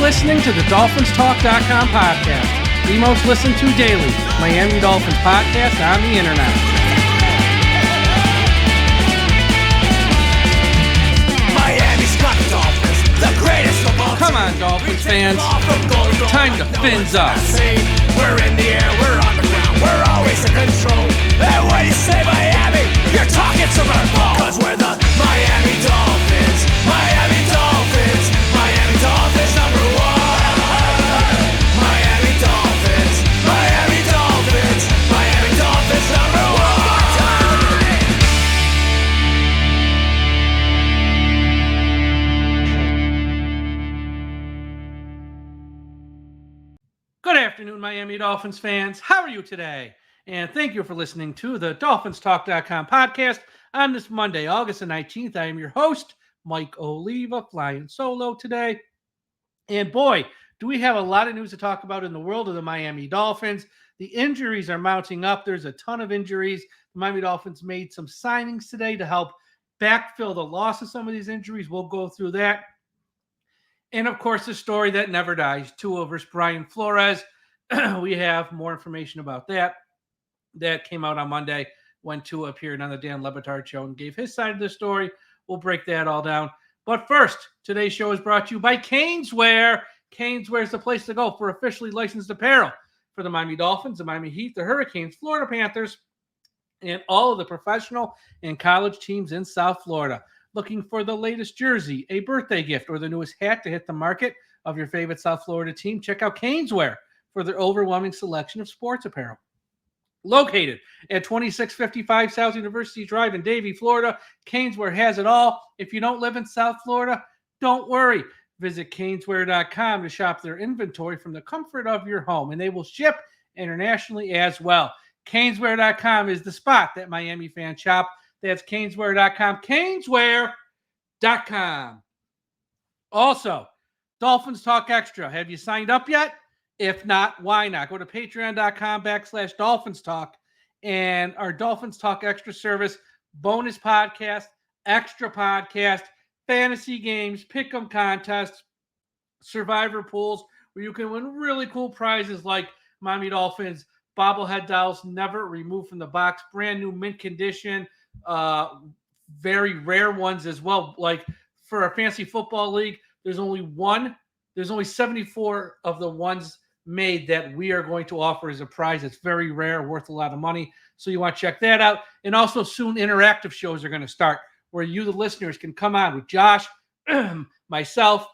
listening to the DolphinsTalk.com podcast, the most listened to daily Miami Dolphins podcast on the internet. Miami's got the Dolphins, the greatest of all. Come on, Dolphins fans. Time to fins up. We're in the air, we're on the ground, we're always in control. And when you say Miami, you're talking Super Bowl. Cause we're the Miami Dolphins, Miami Dolphins, Miami Dolphins number one. Miami Dolphins, Miami Dolphins, Miami Dolphins number one. Good afternoon, Miami Dolphins fans. How are you today? And thank you for listening to the DolphinsTalk.com podcast on this Monday, August the 19th. I am your host, Mike Oliva, flying solo today. And boy, do we have a lot of news to talk about in the world of the Miami Dolphins. The injuries are mounting up. There's a ton of injuries. The Miami Dolphins made some signings today to help backfill the loss of some of these injuries. We'll go through that. And, of course, the story that never dies, Tua versus Brian Flores. We have more information about that. That came out on Monday when Tua appeared on the Dan Le Batard show and gave his side of the story. We'll break that all down. But first, today's show is brought to you by Caneswear. Caneswear is the place to go for officially licensed apparel for the Miami Dolphins, the Miami Heat, the Hurricanes, Florida Panthers, and all of the professional and college teams in South Florida. Looking for the latest jersey, a birthday gift, or the newest hat to hit the market of your favorite South Florida team? Check out Caneswear for their overwhelming selection of sports apparel. Located at 2655 South University Drive in Davie, Florida, Caneswear has it all. If you don't live in South Florida, don't worry. Visit Caneswear.com to shop their inventory from the comfort of your home, and they will ship internationally as well. Caneswear.com is the spot that Miami fans shop. That's Caneswear.com. Caneswear.com. Also, Dolphins Talk Extra. Have you signed up yet? If not, why not? Go to patreon.com/Dolphins Talk, and our Dolphins Talk Extra service, bonus podcast, extra podcast, fantasy games, pick'em contests, survivor pools, where you can win really cool prizes like Miami Dolphins bobblehead dolls, never removed from the box, brand new mint condition, very rare ones as well. Like for our fantasy football league, there's only 74 of the ones made that we are going to offer as a prize. It's very rare, worth a lot of money. So you want to check that out. And also soon interactive shows are going to start where you, the listeners, can come on with Josh, myself,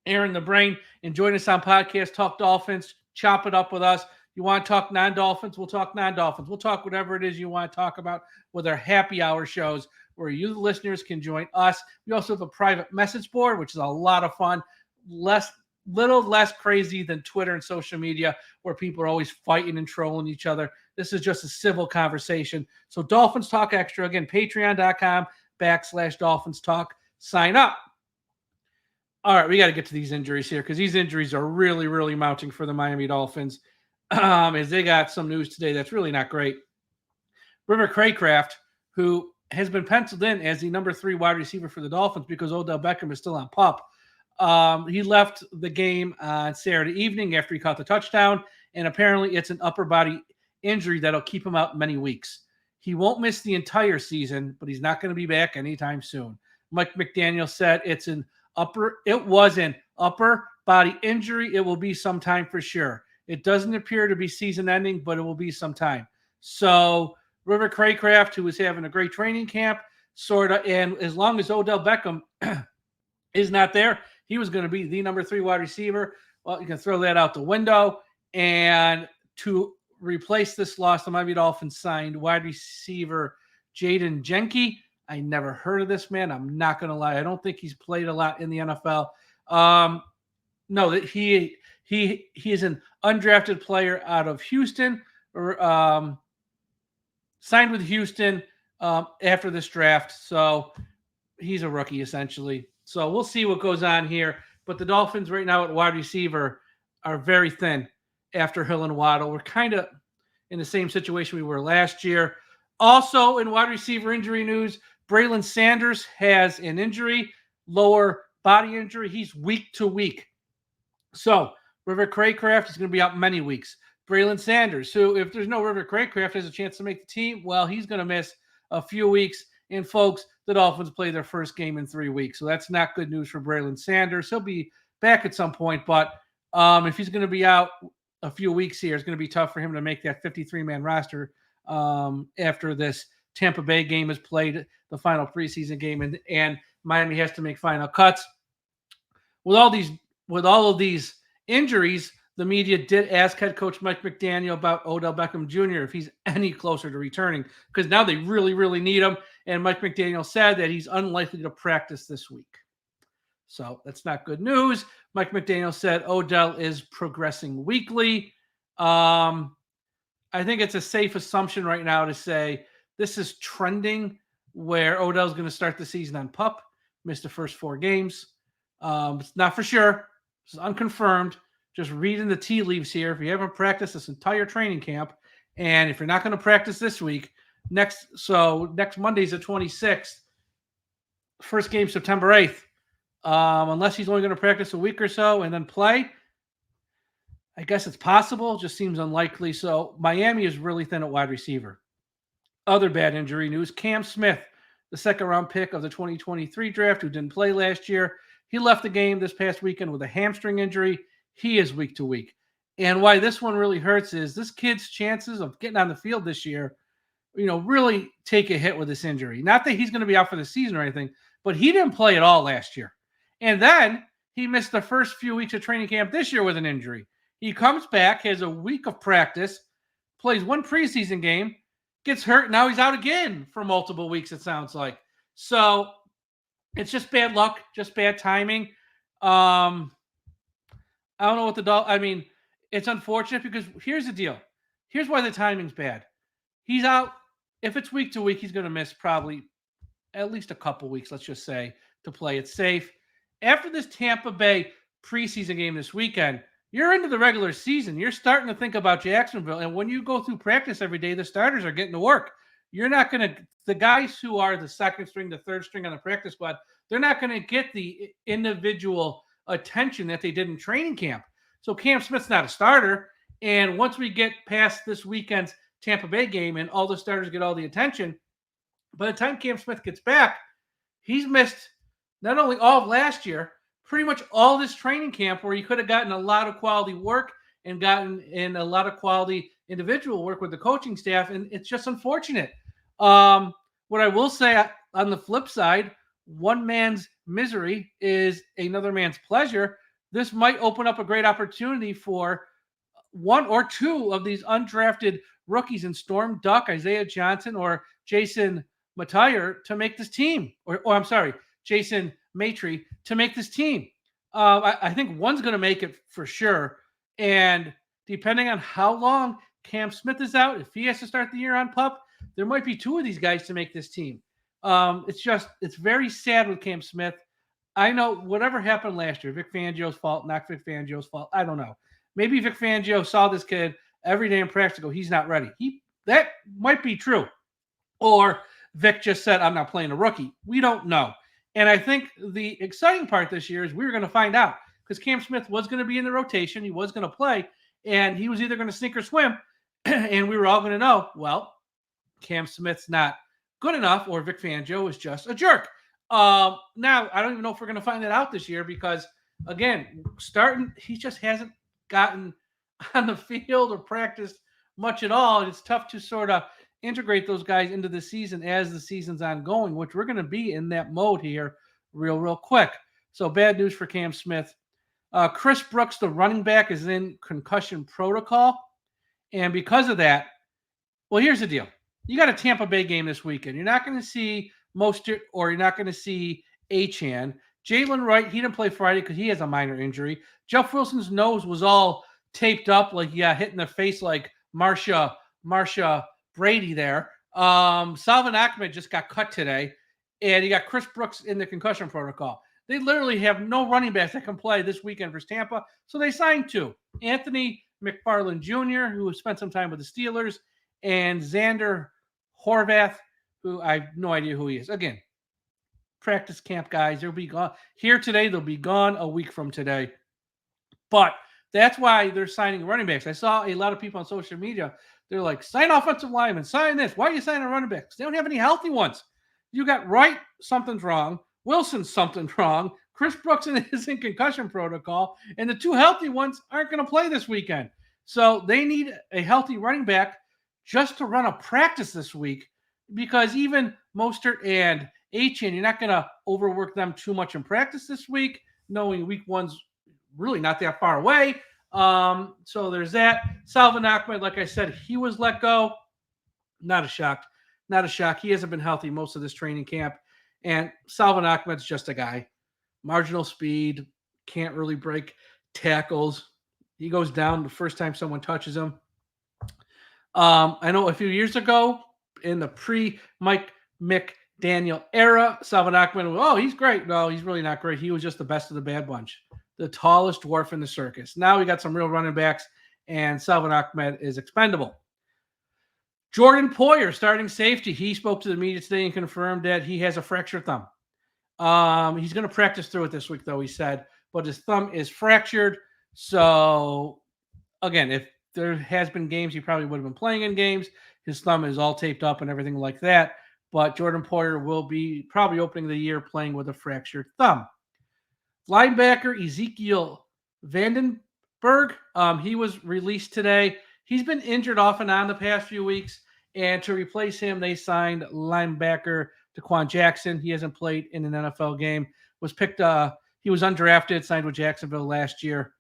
Aaron the Brain, and join us on podcast, Talk Dolphins, chop it up with us. You want to talk non-Dolphins? We'll talk non-Dolphins. We'll talk whatever it is you want to talk about with our happy hour shows where you, the listeners, can join us. We also have a private message board, which is a lot of fun, little less crazy than Twitter and social media where people are always fighting and trolling each other. This is just a civil conversation. So Dolphins Talk Extra, again, patreon.com/Dolphins Talk. Sign up. All right, we got to get to these injuries here because these injuries are really, really mounting for the Miami Dolphins. As they got some news today that's really not great. River Craycraft, who has been penciled in as the number 3 wide receiver for the Dolphins because Odell Beckham is still on PUP. He left the game on Saturday evening after he caught the touchdown, and apparently it's an upper body injury that'll keep him out many weeks. He won't miss the entire season, but he's not going to be back anytime soon. Mike McDaniel said it was an upper body injury. It will be some time for sure. It doesn't appear to be season ending, but it will be some time. So River Craycraft, who was having a great training camp, and as long as Odell Beckham is not there, he was going to be the number 3 wide receiver. Well, you can throw that out the window. And to replace this loss, the Miami Dolphins signed wide receiver Jaylen Jenke. I never heard of this man. I'm not going to lie. I don't think he's played a lot in the NFL. No, that he is an undrafted player out of Houston, or signed with Houston after this draft. So he's a rookie essentially. So we'll see what goes on here. But the Dolphins right now at wide receiver are very thin after Hill and Waddle. We're kind of in the same situation we were last year. Also in wide receiver injury news, Braylon Sanders has an injury, lower body injury. He's week to week. So River Craycraft is going to be out many weeks. Braylon Sanders, who, if there's no River Craycraft, has a chance to make the team, well, he's going to miss a few weeks. And folks, the Dolphins play their first game in 3 weeks. So that's not good news for Braylon Sanders. He'll be back at some point, but if he's going to be out a few weeks here, it's going to be tough for him to make that 53-man roster after this Tampa Bay game is played, the final preseason game, and Miami has to make final cuts. With all of these injuries, the media did ask head coach Mike McDaniel about Odell Beckham Jr. if he's any closer to returning, because now they really, really need him. And Mike McDaniel said that he's unlikely to practice this week. So that's not good news. Mike McDaniel said Odell is progressing weekly. I think it's a safe assumption right now to say this is trending where Odell's going to start the season on PUP, miss the first 4 games. It's not for sure. It's unconfirmed. Just reading the tea leaves here. If you haven't practiced this entire training camp, and if you're not going to practice this week, next Monday's the 26th, first game September 8th. Unless he's only going to practice a week or so and then play, I guess it's possible. Just seems unlikely. So Miami is really thin at wide receiver. Other bad injury news: Cam Smith, the second-round pick of the 2023 draft, who didn't play last year. He left the game this past weekend with a hamstring injury. He is week to week. And why this one really hurts is this kid's chances of getting on the field this year, really take a hit with this injury. Not that he's going to be out for the season or anything, but he didn't play at all last year. And then he missed the first few weeks of training camp this year with an injury. He comes back, has a week of practice, plays 1 preseason game, gets hurt. Now he's out again for multiple weeks, it sounds like. So it's just bad luck, just bad timing. I don't know what it's unfortunate because here's the deal. Here's why the timing's bad. He's out. If it's week to week, he's going to miss probably at least a couple weeks, let's just say, to play it safe. After this Tampa Bay preseason game this weekend, you're into the regular season. You're starting to think about Jacksonville. And when you go through practice every day, the starters are getting to work. You're not going to – the guys who are the second string, the third string on the practice squad, they're not going to get the individual attention that they did in training camp. So Cam Smith's not a starter. And once we get past this weekend's Tampa Bay game and all the starters get all the attention, by the time Cam Smith gets back, he's missed not only all of last year, pretty much all this training camp where he could have gotten a lot of quality work and gotten in a lot of quality individual work with the coaching staff. And it's just unfortunate. What I will say on the flip side, one man's misery is another man's pleasure. This might open up a great opportunity for 1 or 2 of these undrafted rookies in Storm Duck, Isaiah Johnson, or Jason Matier to make this team. Jason Maitre to make this team. I think one's going to make it for sure. And depending on how long Cam Smith is out, if he has to start the year on PUP, there might be 2 of these guys to make this team. It's very sad with Cam Smith. I know whatever happened last year, Vic Fangio's fault, not Vic Fangio's fault. I don't know. Maybe Vic Fangio saw this kid every day in practice and go, he's not ready. That might be true. Or Vic just said, I'm not playing a rookie. We don't know. And I think the exciting part this year is we were going to find out because Cam Smith was going to be in the rotation. He was going to play, and he was either going to sink or swim. And we were all going to know, well, Cam Smith's not good enough or Vic Fangio is just a jerk. Now, I don't even know if we're going to find that out this year because, again, he just hasn't gotten on the field or practiced much at all. And it's tough to sort of integrate those guys into the season as the season's ongoing, which we're going to be in that mode here real quick. So bad news for Cam Smith. Chris Brooks, the running back, is in concussion protocol. And because of that, well, here's the deal. You got a Tampa Bay game this weekend. You're not going to see Mostert or you're not going to see Achane. Jaylen Wright, he didn't play Friday because he has a minor injury. Jeff Wilson's nose was all taped up like he got hit in the face like Marsha Brady there. Salvin Ahmed just got cut today, and you got Chris Brooks in the concussion protocol. They literally have no running backs that can play this weekend for Tampa, so they signed 2. Anthony McFarland Jr., who spent some time with the Steelers, and Xander Horvath, who I have no idea who he is. Again, practice camp guys. They'll be gone here today. They'll be gone a week from today. But that's why they're signing running backs. I saw a lot of people on social media. They're like, sign offensive linemen, sign this. Why are you signing running backs? They don't have any healthy ones. You got Wright, something's wrong. Wilson, something's wrong. Chris Brooks is in concussion protocol. And the two healthy ones aren't going to play this weekend. So they need a healthy running back just to run a practice this week, because even Mostert and Achane, you're not going to overwork them too much in practice this week, knowing week one's really not that far away. So there's that. Salvon Ahmed, like I said, he was let go. Not a shock. Not a shock. He hasn't been healthy most of this training camp. And Salvon Ahmed's just a guy. Marginal speed, can't really break tackles. He goes down the first time someone touches him. I know a few years ago in the pre-Mike McDaniel era, Salvon Ahmed, oh, he's great. No, he's really not great. He was just the best of the bad bunch. The tallest dwarf in the circus. Now we got some real running backs, and Salvon Ahmed is expendable. Jordan Poyer, starting safety. He spoke to the media today and confirmed that he has a fractured thumb. He's going to practice through it this week, though, he said, but his thumb is fractured. So, again, if there has been games, he probably would have been playing in games. His thumb is all taped up and everything like that. But Jordan Poyer will be probably opening the year playing with a fractured thumb. Linebacker Ezekiel Vandenberg, he was released today. He's been injured off and on the past few weeks, and to replace him, they signed linebacker Daquan Jackson. He hasn't played in an NFL game. He was undrafted, signed with Jacksonville last year.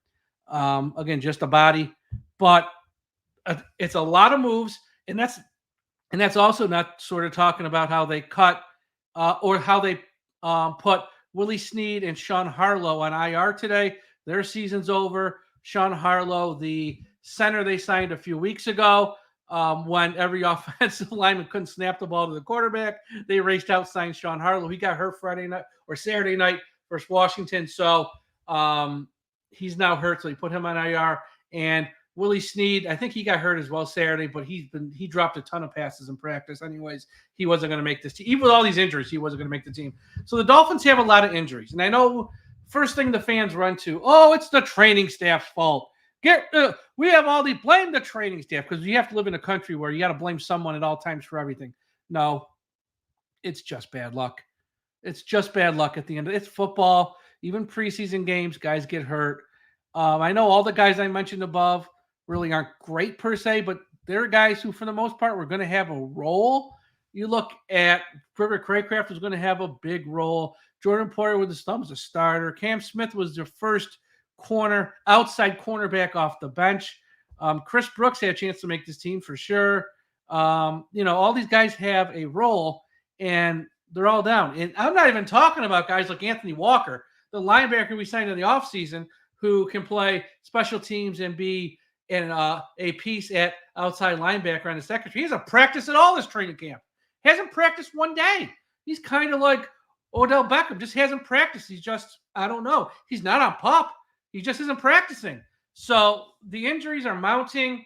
Again, just a body, but it's a lot of moves, and that's also not sort of talking about how they cut or how they put Willie Snead and Sean Harlow on IR today. Their season's over. Sean Harlow, the center they signed a few weeks ago, when every offensive lineman couldn't snap the ball to the quarterback, they raced out, signed Sean Harlow. He got hurt Friday night or Saturday night versus Washington. So he's now hurt. So he put him on IR. And Willie Snead, I think he got hurt as well Saturday, but he dropped a ton of passes in practice. Anyways, he wasn't going to make this team. Even with all these injuries, he wasn't going to make the team. So the Dolphins have a lot of injuries. And I know first thing the fans run to, oh, it's the training staff's fault. We have all the blame the training staff, because you have to live in a country where you got to blame someone at all times for everything. No, it's just bad luck. It's just bad luck at the end. It's football. Even preseason games, guys get hurt. I know all the guys I mentioned above really aren't great per se, but they're guys who, for the most part, were going to have a role. You look at Trevor Craycraft was going to have a big role. Jordan Poyer with his thumb was a starter. Cam Smith was their first outside cornerback off the bench. Chris Brooks had a chance to make this team for sure. All these guys have a role, and they're all down. And I'm not even talking about guys like Anthony Walker, the linebacker we signed in the offseason, who can play special teams and be in a piece at outside linebacker on the secondary. He hasn't practiced at all this training camp. Hasn't practiced one day. He's kind of like Odell Beckham, just hasn't practiced. He's just, I don't know. He's not on PUP. He just isn't practicing. So the injuries are mounting.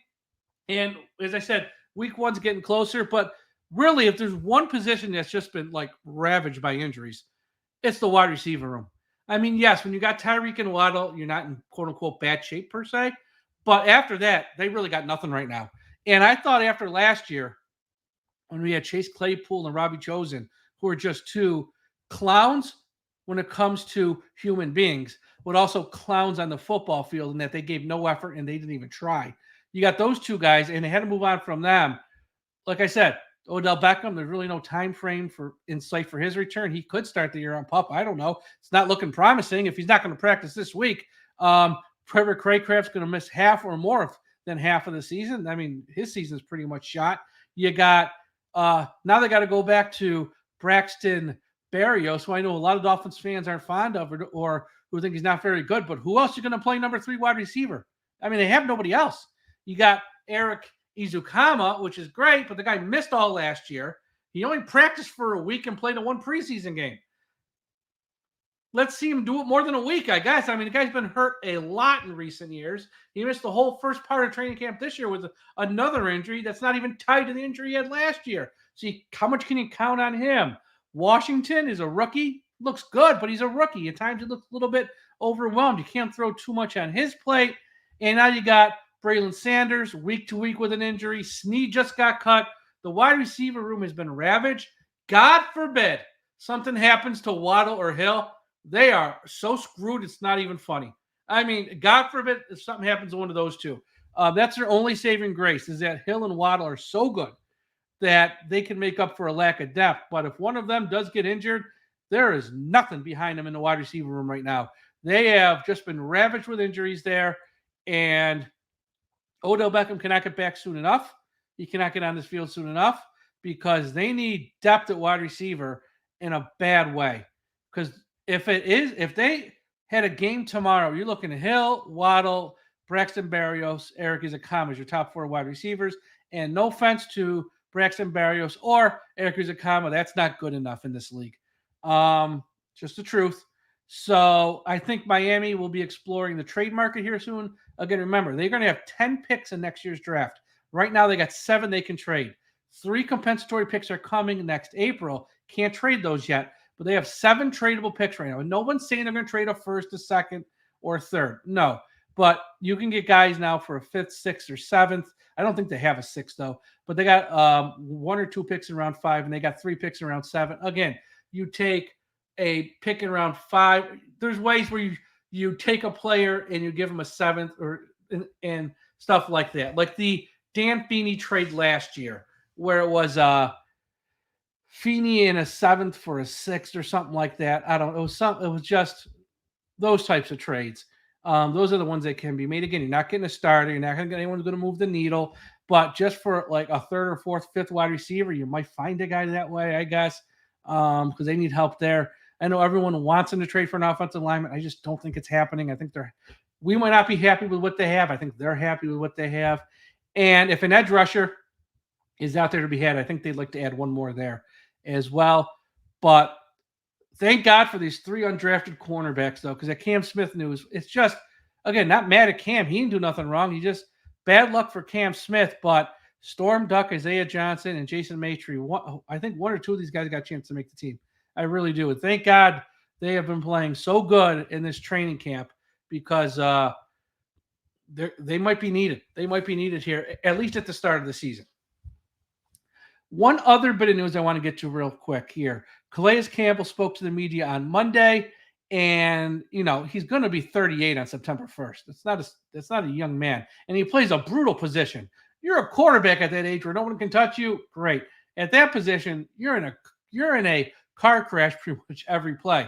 And as I said, week one's getting closer. But really, if there's one position that's just been like ravaged by injuries, it's the wide receiver room. I mean, yes, when you got Tyreek and Waddle, you're not in quote unquote bad shape per se. But after that, they really got nothing right now. And I thought after last year, when we had Chase Claypool and Robbie Chosen, who are just two clowns when it comes to human beings, but also clowns on the football field, and that they gave no effort and they didn't even try. You got those two guys, and they had to move on from them. Like I said, Odell Beckham, there's really no time frame in sight for his return. He could start the year on PUP. I don't know. It's not looking promising if he's not going to practice this week. Trevor Craycraft's going to miss half or more than half of the season. I mean, his season's pretty much shot. You got now they got to go back to Braxton Berrios, who I know a lot of Dolphins fans aren't fond of or who think he's not very good. But who else is going to play number 3 wide receiver? I mean, they have nobody else. You got Eric Izukama, which is great, but the guy missed all last year. He only practiced for a week and played a one preseason game. Let's see him do it more than a week, I guess. I mean, the guy's been hurt a lot in recent years. He missed the whole first part of training camp this year with another injury that's not even tied to the injury he had last year. So how much can you count on him? Washington is a rookie. Looks good, but he's a rookie. At times it looks a little bit overwhelmed. You can't throw too much on his plate. And now you got Braylon Sanders week to week with an injury. Snead just got cut. The wide receiver room has been ravaged. God forbid something happens to Waddle or Hill. They are so screwed, it's not even funny. I mean, God forbid if something happens to one of those two. That's their only saving grace, is that Hill and Waddle are so good that they can make up for a lack of depth. But if one of them does get injured, there is nothing behind them in the wide receiver room right now. They have just been ravaged with injuries there. And Odell Beckham cannot get back soon enough. He cannot get on this field soon enough because they need depth at wide receiver in a bad way. Because if they had a game tomorrow, you're looking at Hill, Waddle, Braxton Berrios, Eric Ezukanma as your top 4 wide receivers. And no offense to Braxton Berrios or Eric Ezukanma, that's not good enough in this league. Just the truth. So I think Miami will be exploring the trade market here soon. Again, remember, they're going to have 10 picks in next year's draft. Right now, they got 7 they can trade. 3 compensatory picks are coming next April. Can't trade those yet, but they have 7 tradable picks right now. And no one's saying they're going to trade a first, a second, or a third. No, but you can get guys now for a 5th, 6th, or 7th. I don't think they have a 6th, though, but they got 1 or 2 picks in round 5, and they got 3 picks in round 7. Again, you take a pick in round 5. There's ways where you take a player and you give them a 7th and stuff like that. Like the Dan Feeney trade last year, where it was Feeney in a 7th for a 6th or something like that. I don't know. It was just those types of trades. Those are the ones that can be made. Again, you're not getting a starter. You're not going to get anyone who's going to move the needle. But just for like a 3rd or 4th, 5th wide receiver, you might find a guy that way, I guess, because they need help there. I know everyone wants them to trade for an offensive lineman. I just don't think it's happening. I think we might not be happy with what they have. I think they're happy with what they have. And if an edge rusher is out there to be had, I think they'd like to add one more there as well. But thank God for these 3 undrafted cornerbacks, though, because that Cam Smith news, it's just, again, not mad at Cam. He didn't do nothing wrong. He just bad luck for Cam Smith. But Storm Duck, Isaiah Johnson, and Jason Maitre, I think 1 or 2 of these guys got a chance to make the team. I really do. And thank God they have been playing so good in this training camp because they might be needed. They might be needed here, at least at the start of the season. One other bit of news I want to get to real quick here. Calais Campbell spoke to the media on Monday, and he's going to be 38 on September 1st. That's not a young man, and he plays a brutal position. You're a quarterback at that age where no one can touch you. Great. At that position, you're in a car crash pretty much every play.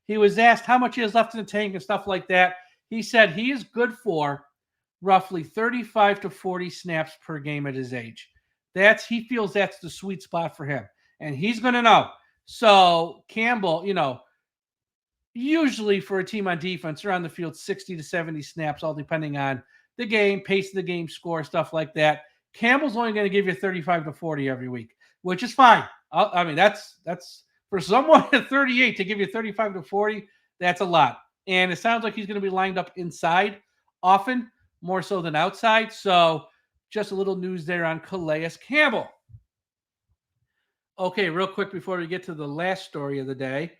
He was asked how much he has left in the tank and stuff like that. He said he is good for roughly 35 to 40 snaps per game at his age. He feels that's the sweet spot for him, and he's going to know. So Campbell, usually for a team on defense, they're on the field 60 to 70 snaps, all depending on the game, pace of the game, score, stuff like that. Campbell's only going to give you 35 to 40 every week, which is fine. I mean, that's for someone at 38 to give you 35 to 40, that's a lot. And it sounds like he's going to be lined up inside often, more so than outside. So just a little news there on Calais Campbell. Okay, real quick before we get to the last story of the day,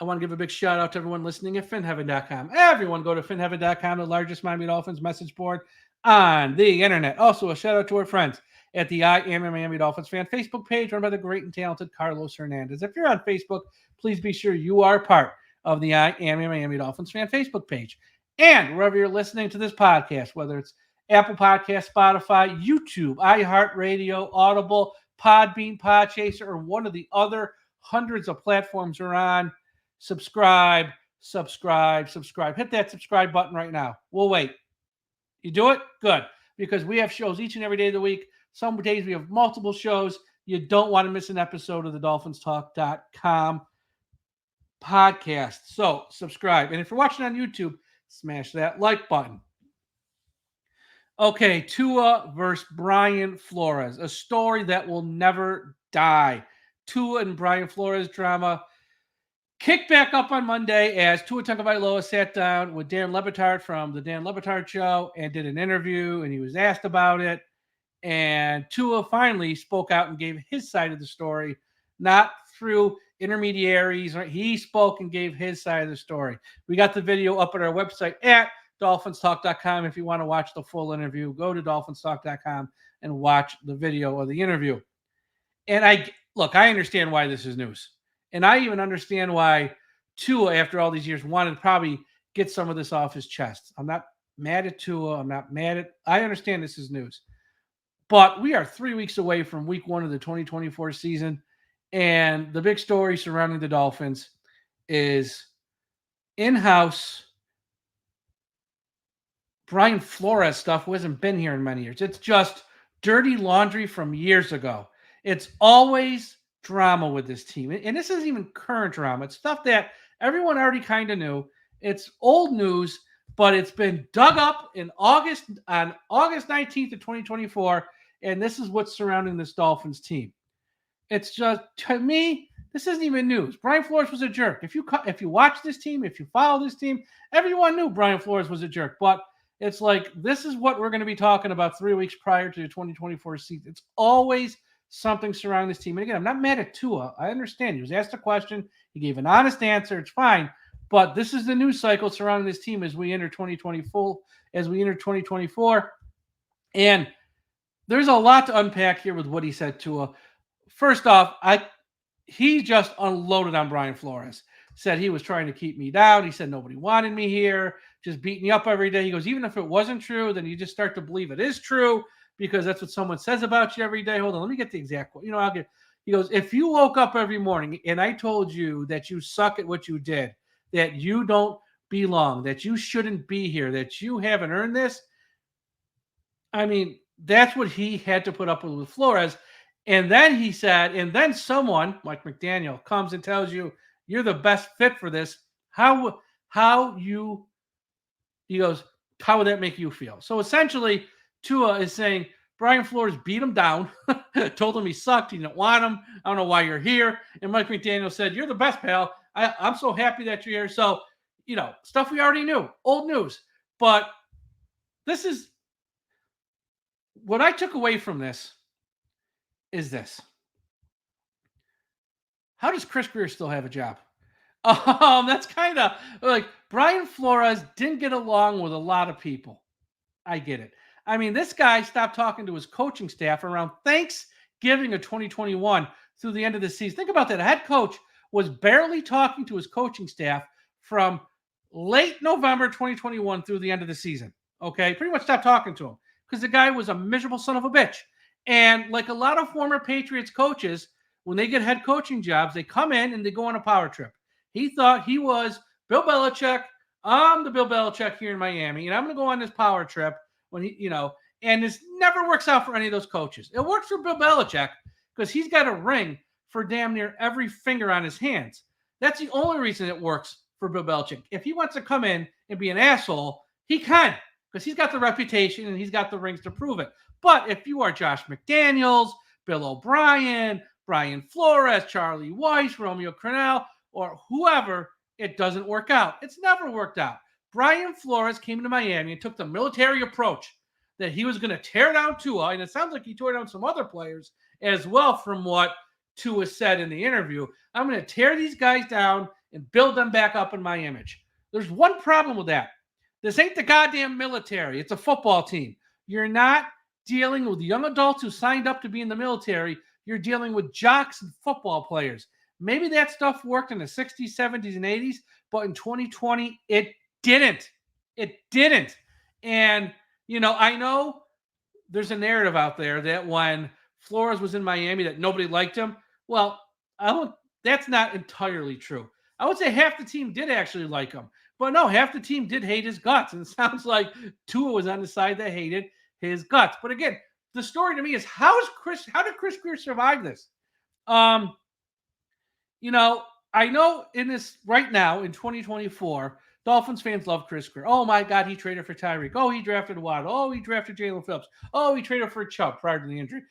I want to give a big shout out to everyone listening at finheaven.com. Everyone go to finheaven.com, the largest Miami Dolphins message board on the internet. Also, a shout out to our friends at the I Am a Miami Dolphins fan Facebook page run by the great and talented Carlos Hernandez. If you're on Facebook, please be sure you are part of the I Am a Miami Dolphins fan Facebook page. And wherever you're listening to this podcast, whether it's Apple Podcasts, Spotify, YouTube, iHeartRadio, Audible, Podbean, Podchaser, or one of the other hundreds of platforms we're on, subscribe. Hit that subscribe button right now. We'll wait. You do it? Good. Because we have shows each and every day of the week. Some days we have multiple shows. You don't want to miss an episode of the DolphinsTalk.com podcast. So subscribe. And if you're watching on YouTube, smash that like button. Okay, Tua versus Brian Flores, a story that will never die. Tua and Brian Flores drama kicked back up on Monday as Tua Tagovailoa sat down with Dan Le Batard from the Dan Le Batard Show and did an interview, and he was asked about it. And Tua finally spoke out and gave his side of the story, not through intermediaries. Right? He spoke and gave his side of the story. We got the video up at our website at dolphinstalk.com. If you want to watch the full interview, go to dolphinstalk.com and watch the video of the interview. And I understand why this is news. And I even understand why Tua, after all these years, wanted to probably get some of this off his chest. I'm not mad at Tua. I understand this is news. But we are 3 weeks away from week 1 of the 2024 season. And the big story surrounding the Dolphins is in-house Brian Flores stuff who hasn't been here in many years. It's just dirty laundry from years ago. It's always drama with this team. And this isn't even current drama. It's stuff that everyone already kind of knew. It's old news, but it's been dug up on August 19th of 2024. And this is what's surrounding this Dolphins team. It's just, to me, this isn't even news. Brian Flores was a jerk. If you watch this team, if you follow this team, everyone knew Brian Flores was a jerk. But it's like, this is what we're going to be talking about 3 weeks prior to the 2024 season. It's always something surrounding this team. And again, I'm not mad at Tua. I understand. He was asked a question. He gave an honest answer. It's fine. But this is the news cycle surrounding this team as we enter 2024. And there's a lot to unpack here with what he said, Tua. First off, he just unloaded on Brian Flores. Said he was trying to keep me down. He said nobody wanted me here, just beat me up every day. He goes, even if it wasn't true, then you just start to believe it is true because that's what someone says about you every day. Hold on, let me get the exact quote. He goes, if you woke up every morning and I told you that you suck at what you did, that you don't belong, that you shouldn't be here, that you haven't earned this, I mean, that's what he had to put up with Flores. And then he said, and then someone like McDaniel comes and tells you you're the best fit for this. How would that make you feel? So essentially, Tua is saying Brian Flores beat him down, told him he sucked, he didn't want him. I don't know why you're here. And Mike McDaniel said, you're the best, pal. I'm so happy that you're here. So, stuff we already knew, old news. But this is what I took away from this. Is this? How does Chris Grier still have a job? That's kind of like Brian Flores didn't get along with a lot of people. I get it. I mean, this guy stopped talking to his coaching staff around Thanksgiving of 2021 through the end of the season. Think about that. A head coach was barely talking to his coaching staff from late November 2021 through the end of the season. Okay, pretty much stopped talking to him because the guy was a miserable son of a bitch. And like a lot of former Patriots coaches, when they get head coaching jobs, they come in and they go on a power trip. He thought he was Bill Belichick. I'm the Bill Belichick here in Miami, and I'm going to go on this power trip when and this never works out for any of those coaches. It works for Bill Belichick because he's got a ring for damn near every finger on his hands. That's the only reason it works for Bill Belichick. If he wants to come in and be an asshole, he can because he's got the reputation and he's got the rings to prove it. But if you are Josh McDaniels, Bill O'Brien, Brian Flores, Charlie Weiss, Romeo Crennel, or whoever, it doesn't work out. It's never worked out. Brian Flores came to Miami and took the military approach that he was going to tear down Tua, and it sounds like he tore down some other players as well from what Tua said in the interview. I'm going to tear these guys down and build them back up in my image. There's one problem with that. This ain't the goddamn military. It's a football team. You're not dealing with young adults who signed up to be in the military. You're dealing with jocks and football players. Maybe that stuff worked in the 60s, 70s, and 80s, but in 2020, it didn't. It didn't. And, I know there's a narrative out there that when Flores was in Miami that nobody liked him. Well, that's not entirely true. I would say half the team did actually like him. But no, half the team did hate his guts. And it sounds like Tua was on the side that hated his guts. But again, the story to me is how did Chris Grier survive this? I know in this right now in 2024, Dolphins fans love Chris Grier. Oh my God, he traded for Tyreek. Oh, he drafted Waddle. Oh, he drafted Jaylen Phillips. Oh, he traded for Chubb prior to the injury.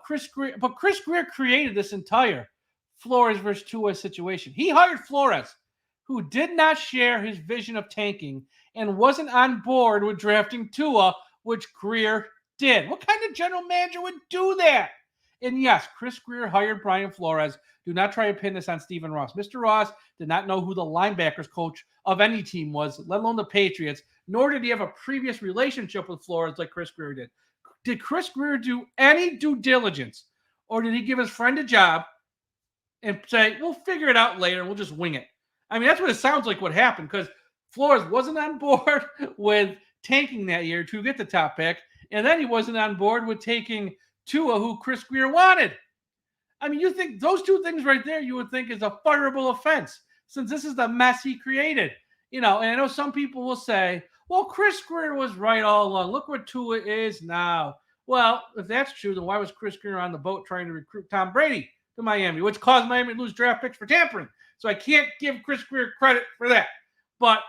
Chris Grier created this entire Flores versus Tua situation. He hired Flores, who did not share his vision of tanking and wasn't on board with drafting Tua, which Grier did. What kind of general manager would do that? And yes, Chris Grier hired Brian Flores. Do not try to pin this on Stephen Ross. Mr. Ross did not know who the linebackers coach of any team was, let alone the Patriots, nor did he have a previous relationship with Flores like Chris Grier did. Did Chris Grier do any due diligence, or did he give his friend a job and say, we'll figure it out later, we'll just wing it? I mean, that's what it sounds like what happened, because Flores wasn't on board with tanking that year to get the top pick, and then he wasn't on board with taking Tua, who Chris Grier wanted. I mean, you think those two things right there, you would think is a fireable offense, since this is the mess he created. And I know some people will say, well, Chris Grier was right all along. Look what Tua is now. Well, if that's true, then why was Chris Grier on the boat trying to recruit Tom Brady to Miami, which caused Miami to lose draft picks for tampering? So I can't give Chris Grier credit for that. But,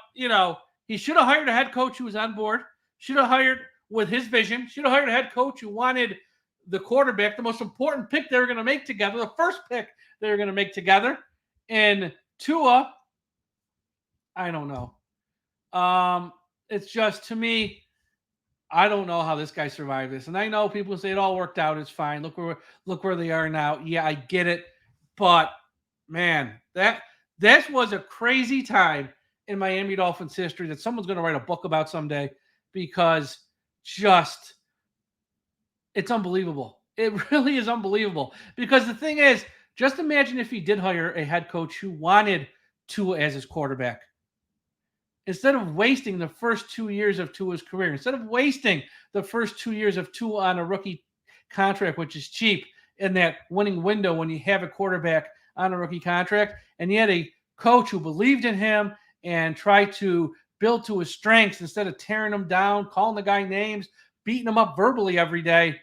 he should have hired a head coach who was on board, should have hired with his vision, should have hired a head coach who wanted the quarterback, the most important pick they were going to make together, the first pick they were going to make together. And Tua, I don't know. It's just, to me, I don't know how this guy survived this. And I know people say it all worked out. It's fine. Look where they are now. Yeah, I get it. But, man, that was a crazy time in Miami Dolphins history that someone's going to write a book about someday, because it's unbelievable. It really is unbelievable. Because the thing is, just imagine if he did hire a head coach who wanted Tua as his quarterback. Instead of wasting the first 2 years of Tua's career, instead of wasting the first 2 years of Tua on a rookie contract, which is cheap, in that winning window when you have a quarterback on a rookie contract, and you had a coach who believed in him and tried to build to his strengths instead of tearing him down, calling the guy names, beating him up verbally every day.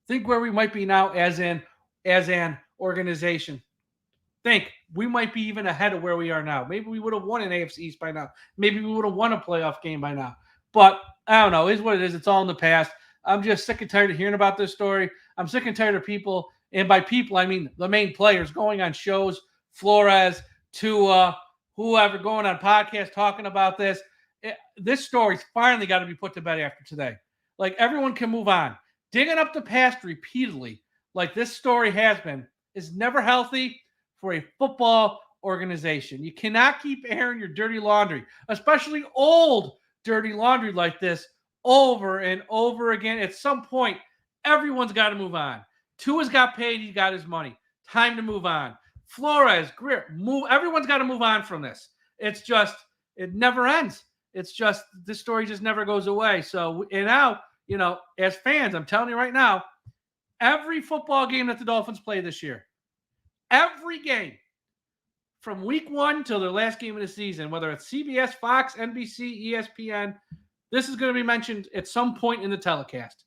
Think where we might be now as an organization. Think we might be even ahead of where we are now. Maybe we would have won an AFC East by now. Maybe we would have won a playoff game by now. But I don't know. It is what it is. It's all in the past. I'm just sick and tired of hearing about this story. I'm sick and tired of people, and by people, I mean the main players, going on shows, Flores, Tua, whoever, going on podcasts talking about this. This story's finally got to be put to bed after today. Like, everyone can move on. Digging up the past repeatedly, like this story has been, is never healthy for a football organization. You cannot keep airing your dirty laundry, especially old dirty laundry like this, over and over again. At some point, everyone's got to move on. Tua's got paid. He got his money. Time to move on. Flores, Grier, everyone's got to move on from this. It's just, it never ends. It's just, this story just never goes away. So, and now, as fans, I'm telling you right now, every football game that the Dolphins play this year, every game, from week 1 till their last game of the season, whether it's CBS, Fox, NBC, ESPN, this is going to be mentioned at some point in the telecast.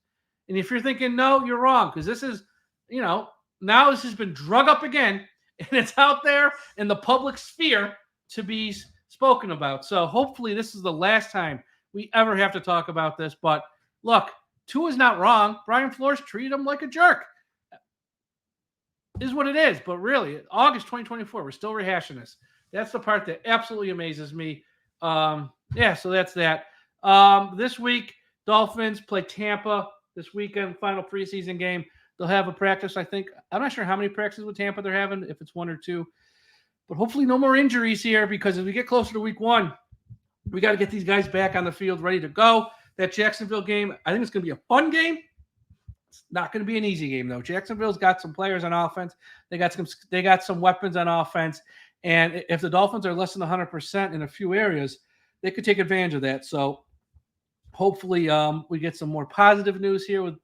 And if you're thinking, no, you're wrong, because this is, now this has been drug up again, and it's out there in the public sphere to be spoken about. So hopefully this is the last time we ever have to talk about this. But look, Tua's not wrong. Brian Flores treated him like a jerk. Is what it is. But really, August 2024, we're still rehashing this. That's the part that absolutely amazes me. So that's that. This week, Dolphins play Tampa this weekend, final preseason game. They'll have a practice, I think. I'm not sure how many practices with Tampa they're having, if it's 1 or 2. But hopefully no more injuries here, because as we get closer to week 1, we got to get these guys back on the field ready to go. That Jacksonville game, I think it's going to be a fun game. It's not going to be an easy game, though. Jacksonville's got some players on offense. They got some weapons on offense. And if the Dolphins are less than 100% in a few areas, they could take advantage of that. So hopefully we get some more positive news here with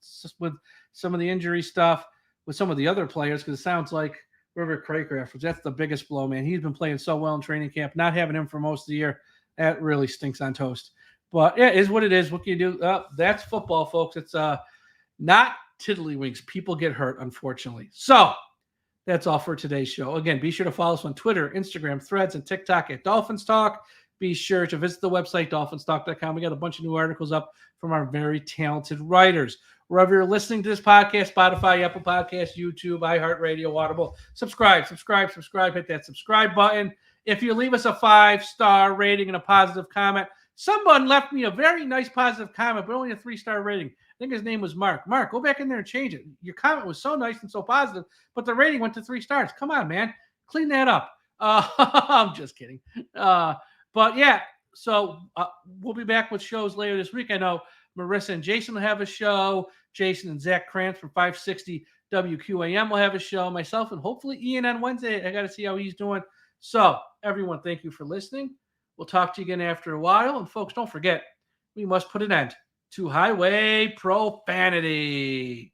some of the injury stuff, with some of the other players, because it sounds like River Craycraft, that's the biggest blow, man. He's been playing so well in training camp. Not having him for most of the year, that really stinks on toast. But yeah, it is what it is. What can you do? That's football, folks. It's not tiddlywinks. People get hurt, unfortunately. So that's all for today's show. Again, be sure to follow us on Twitter, Instagram, Threads, and TikTok at Dolphins Talk. Be sure to visit the website, dolphinstalk.com. We got a bunch of new articles up from our very talented writers. Wherever you're listening to this podcast, Spotify, Apple Podcasts, YouTube, iHeartRadio, Audible, subscribe. Hit that subscribe button. If you leave us a 5-star rating and a positive comment, someone left me a very nice positive comment, but only a 3-star rating. think his name was Mark. Mark, go back in there and change it. Your comment was so nice and so positive, but the rating went to 3 stars. Come on, man. Clean that up. I'm just kidding. But yeah, so we'll be back with shows later this week. I know Marissa and Jason will have a show. Jason and Zach Krantz from 560 WQAM will have a show. Myself and hopefully Ian on Wednesday. I got to see how he's doing. So everyone, thank you for listening. We'll talk to you again after a while. And folks, don't forget, we must put an end to highway profanity.